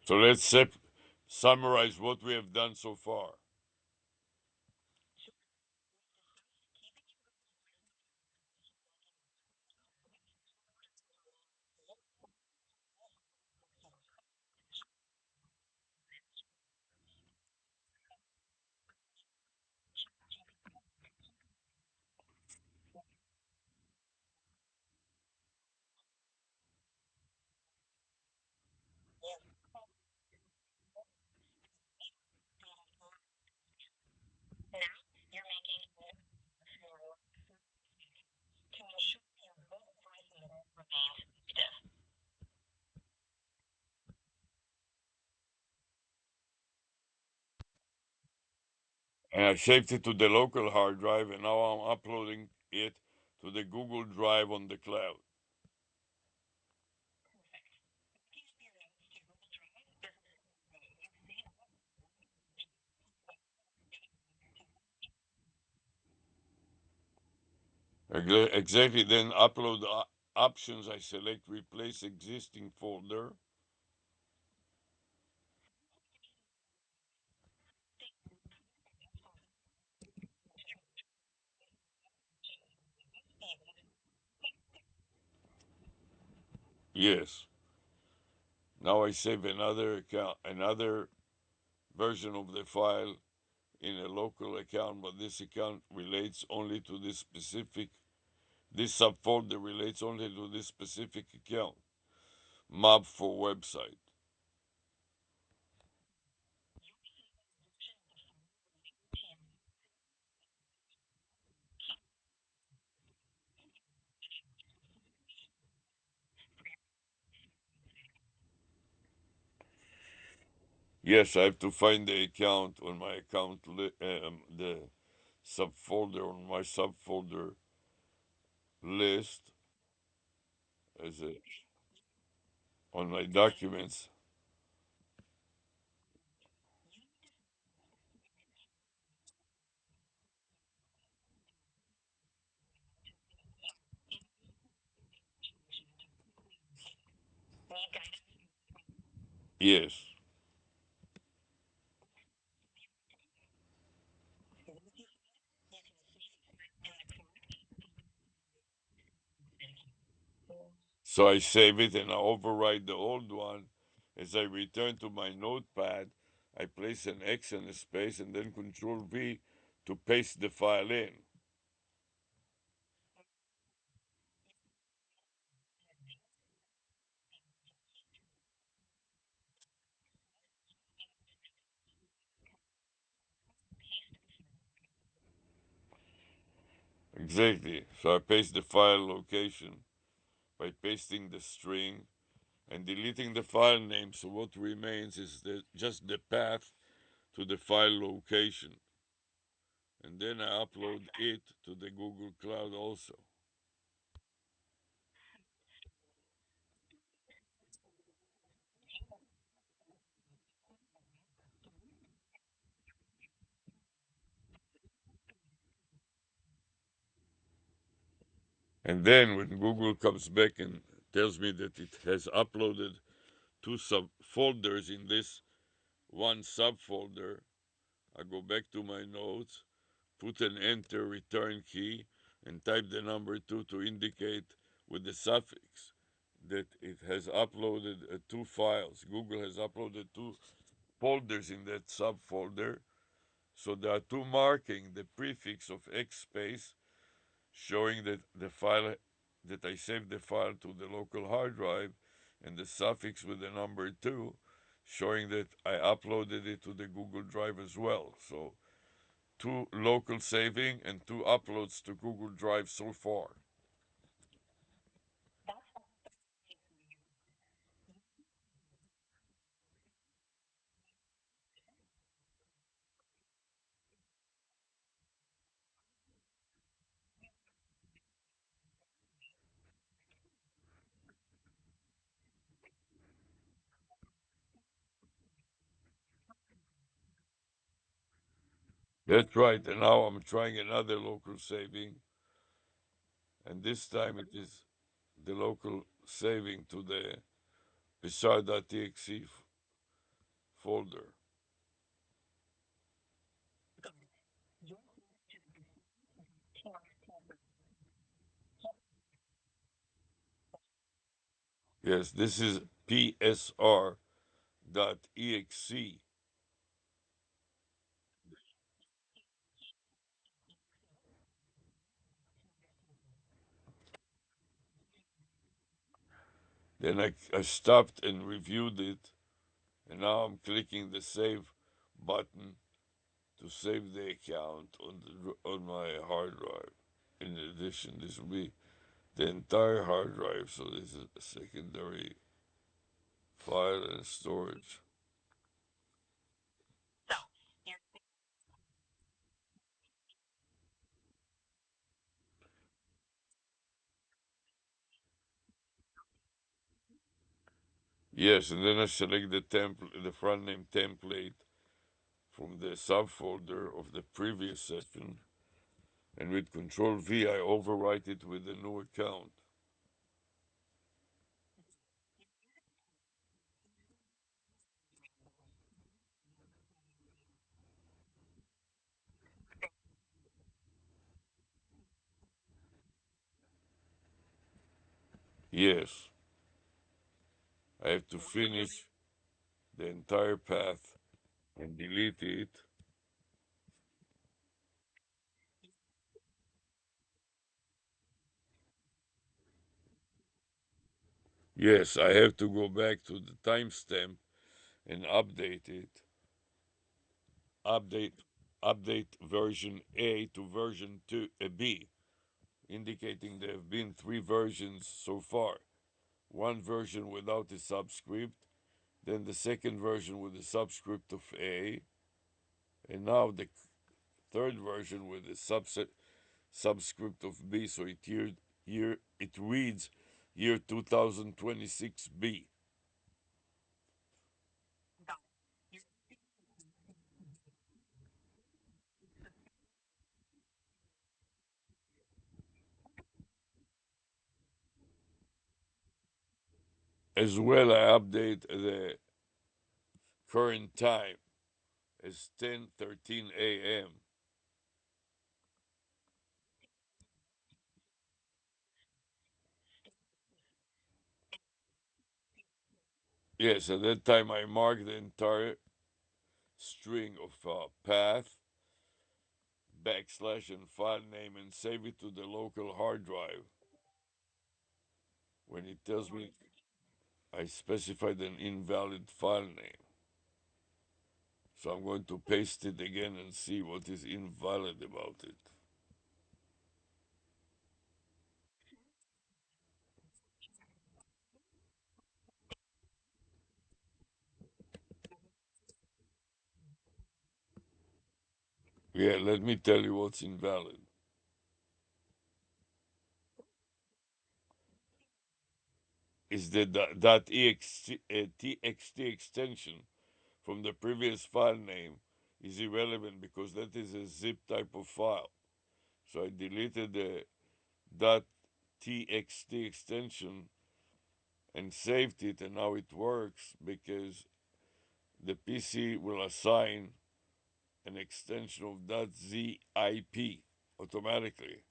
So let's summarize what we have done so far. And I saved it to the local hard drive, and now I'm uploading it to the Google Drive on the cloud. Exactly, then upload options. I select replace existing folder. Yes. Now I save another account, another version of the file in a local account, but this account relates only to this specific, this subfolder relates only to this specific account. Mob for website. Yes, I have to find the account on my account, the subfolder on my subfolder list as a, on my documents. Yes. So I save it and I overwrite the old one. As I return to my notepad, I place an X and a space and then Control V to paste the file in. Exactly. So I paste the file location by pasting the string and deleting the file name. So what remains is just the path to the file location. And then I upload it to the Google Cloud also. And then when Google comes back and tells me that it has uploaded two subfolders in this one subfolder, I go back to my notes, put an enter return key, and type the number 2 to indicate with the suffix that it has uploaded two files. Google has uploaded two folders in that subfolder. So there are two marking the prefix of X space showing that the file that I saved the file to the local hard drive and the suffix with the number 2 showing that I uploaded it to the Google Drive as well. So two local saving and two uploads to Google Drive so far. That's right. And now I'm trying another local saving, and this time it is the local saving to the bizarre.txt folder. Yes, this is psr.exe. Then I stopped and reviewed it, and now I'm clicking the save button to save the account on my hard drive. In addition, this will be the entire hard drive, so this is a secondary file and storage. Yes, and then I select the front name template from the subfolder of the previous session, and with Control V, I overwrite it with the new account. Yes. I have to finish the entire path and delete it. Yes, I have to go back to the timestamp and update it. Update update version A to version 2 B, indicating there have been three versions so far. One version without a subscript, then the second version with the subscript of A, and now the third version with the subscript of B. So it reads year 2026 B, as well. I update the current time as 10:13 a.m. Yes, at that time I mark the entire string of path, backslash, and file name and save it to the local hard drive. When it tells me, I specified an invalid file name. So I'm going to paste it again and see what is invalid about it. Yeah, let me tell you what's invalid. Is the .txt extension from the previous file name is irrelevant because that is a zip type of file. So I deleted the .txt extension and saved it, and now it works because the PC will assign an extension of .zip automatically.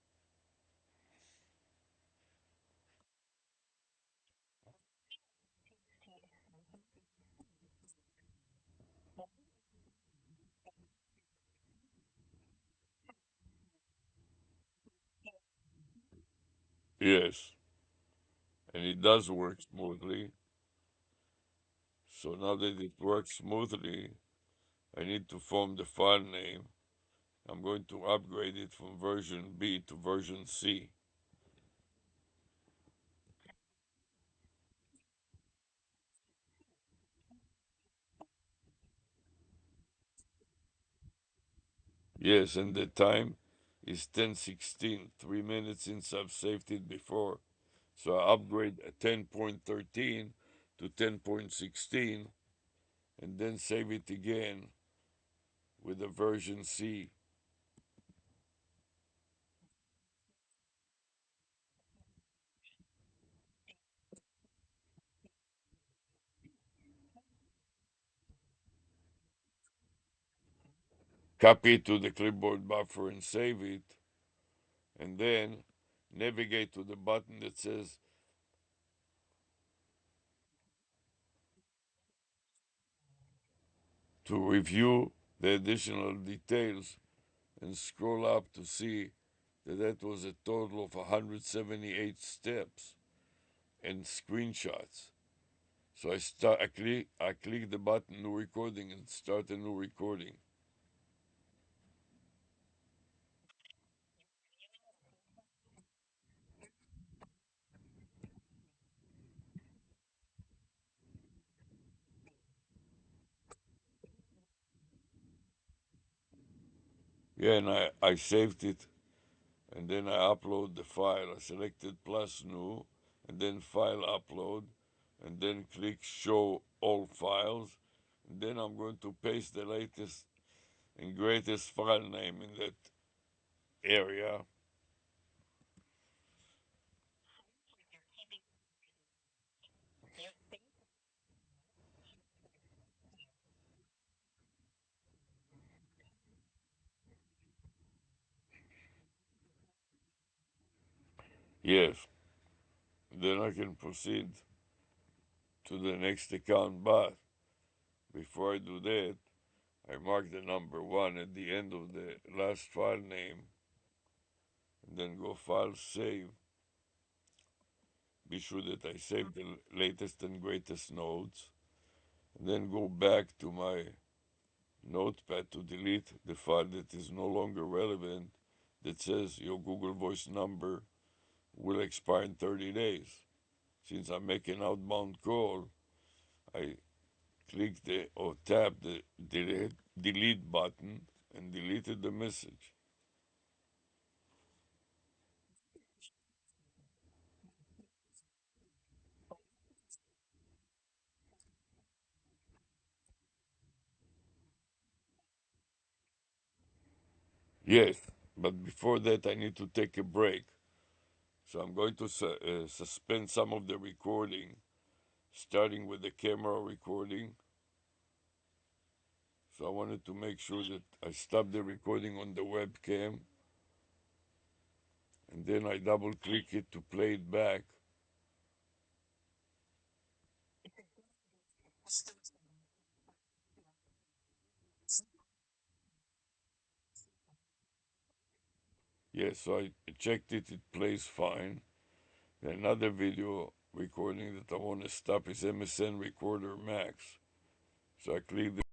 Yes, and it does work smoothly. So now that it works smoothly, I need to form the file name. I'm going to upgrade it from version B to version C. Yes, and the time is 10:16, 3 minutes since I've saved it before. So I upgrade 10.13 to 10.16 and then save it again with the version C. Copy it to the clipboard buffer and save it, and then navigate to the button that says to review the additional details and scroll up to see that was a total of 178 steps and screenshots. So I click the button new recording and start a new recording. Yeah, and I saved it, and then I upload the file. I selected plus new and then file upload, and then click show all files, and then I'm going to paste the latest and greatest file name in that area. Yes, then I can proceed to the next account. But before I do that, I mark the number one at the end of the last file name, and then go File Save. Be sure that I save the latest and greatest notes, and then go back to my notepad to delete the file that is no longer relevant, that says your Google Voice number will expire in 30 days. Since I'm making outbound call, I click the or tap the delete button and deleted the message. Yes, but before that I need to take a break. So I'm going to suspend some of the recording, starting with the camera recording. So I wanted to make sure that I stop the recording on the webcam, and then I double click it to play it back. Yes, so I checked it, it plays fine. Another video recording that I want to stop is MSN Recorder Max. So I click